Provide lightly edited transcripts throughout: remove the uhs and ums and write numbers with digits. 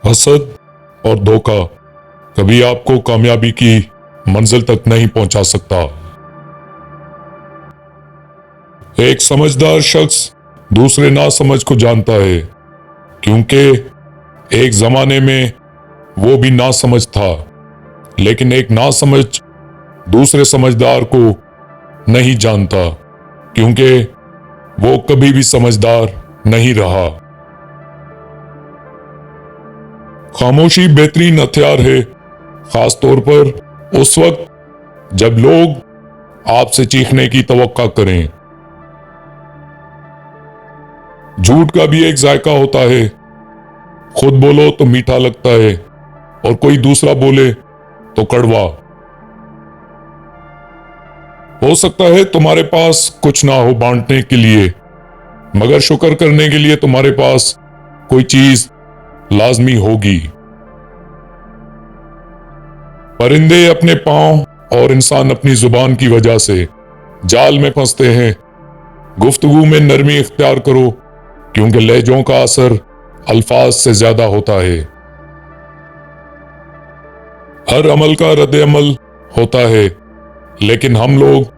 हसद और धोखा कभी आपको कामयाबी की मंजिल तक नहीं पहुंचा सकता। एक समझदार शख्स दूसरे नासमझ को जानता है, क्योंकि एक जमाने में वो भी नासमझ था, लेकिन एक नासमझ दूसरे समझदार को नहीं जानता, क्योंकि वो कभी भी समझदार नहीं रहा। खामोशी बेहतरीन हथियार है, खास तौर पर उस वक्त जब लोग आपसे चीखने की तवक्का करें। झूठ का भी एक जायका होता है, खुद बोलो तो मीठा लगता है और कोई दूसरा बोले तो कड़वा। हो सकता है तुम्हारे पास कुछ ना हो बांटने के लिए, मगर शुक्र करने के लिए तुम्हारे पास कोई चीज लाजमी होगी। परिंदे अपने पांव और इंसान अपनी जुबान की वजह से जाल में फंसते हैं। गुफ्तगू में नरमी इख्तियार करो, क्योंकि लहजों का असर अल्फाज से ज्यादा होता है। हर अमल का रद्द अमल होता है, लेकिन हम लोग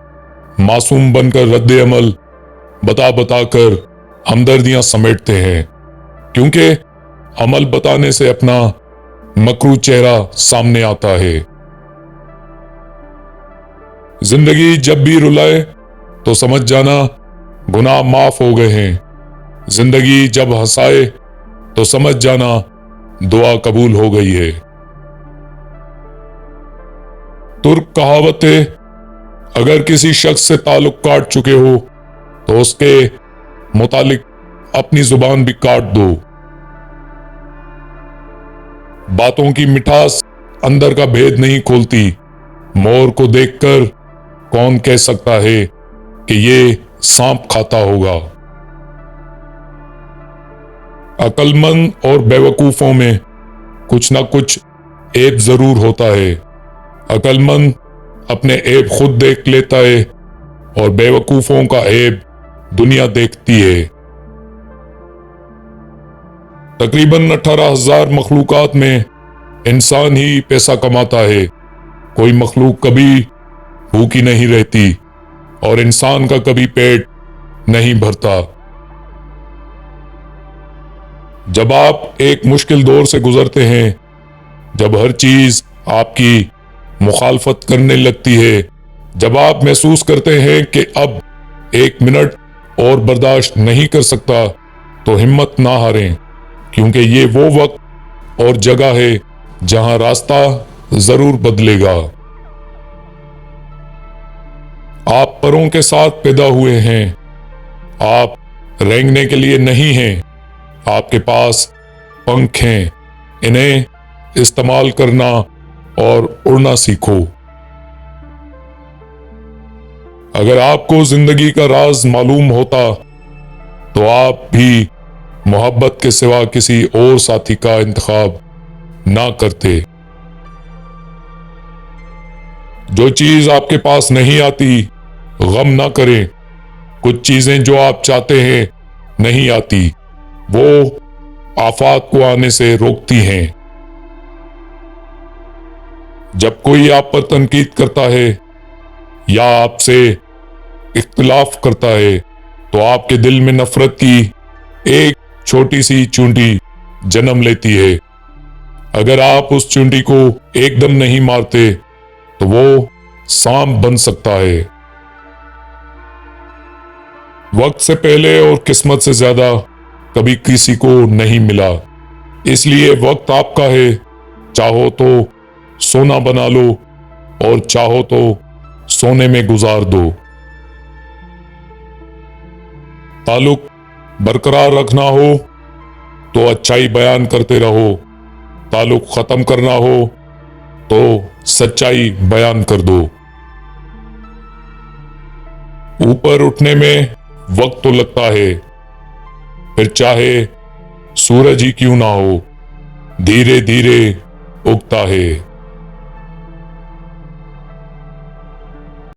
मासूम बनकर रद्द अमल बता बता कर हमदर्दियां समेटते हैं, क्योंकि अमल बताने से अपना मकरू चेहरा सामने आता है। जिंदगी जब भी रुलाए तो समझ जाना गुनाह माफ हो गए हैं। जिंदगी जब हंसाए तो समझ जाना दुआ कबूल हो गई है। तुर्क कहावत है, अगर किसी शख्स से ताल्लुक काट चुके हो तो उसके मुतालिक अपनी जुबान भी काट दो। बातों की मिठास अंदर का भेद नहीं खोलती। मोर को देखकर कौन कह सकता है कि ये सांप खाता होगा। अक्लमंद और बेवकूफों में कुछ ना कुछ ऐब जरूर होता है। अक्लमंद अपने ऐब खुद देख लेता है और बेवकूफों का ऐब दुनिया देखती है। तकरीबन 18,000 मखलूकात में इंसान ही पैसा कमाता है। कोई मखलूक कभी भूखी नहीं रहती और इंसान का कभी पेट नहीं भरता। जब आप एक मुश्किल दौर से गुजरते हैं, जब हर चीज आपकी मुखालफत करने लगती है, जब आप महसूस करते हैं कि अब एक मिनट और बर्दाश्त नहीं कर सकता, तो हिम्मत ना हारें, क्योंकि ये वो वक्त और जगह है जहां रास्ता जरूर बदलेगा। आप परों के साथ पैदा हुए हैं, आप रेंगने के लिए नहीं हैं। आपके पास पंख हैं, इन्हें इस्तेमाल करना और उड़ना सीखो। अगर आपको जिंदगी का राज मालूम होता तो आप भी मोहब्बत के सिवा किसी और साथी का इंतखाब ना करते। जो चीज आपके पास नहीं आती, गम ना करें। कुछ चीजें जो आप चाहते हैं नहीं आती, वो आफात को आने से रोकती हैं। जब कोई आप पर तनकीद करता है या आपसे इख्तिलाफ करता है, तो आपके दिल में नफरत की एक छोटी सी चूंटी जन्म लेती है। अगर आप उस चूंटी को एकदम नहीं मारते तो वो सांप बन सकता है। वक्त से पहले और किस्मत से ज्यादा कभी किसी को नहीं मिला, इसलिए वक्त आपका है। चाहो तो सोना बना लो और चाहो तो सोने में गुजार दो। ताल्लुक बरकरार रखना हो तो अच्छाई बयान करते रहो, ताल्लुक खत्म करना हो तो सच्चाई बयान कर दो। ऊपर उठने में वक्त तो लगता है, फिर चाहे सूरज ही क्यों ना हो, धीरे धीरे उगता है।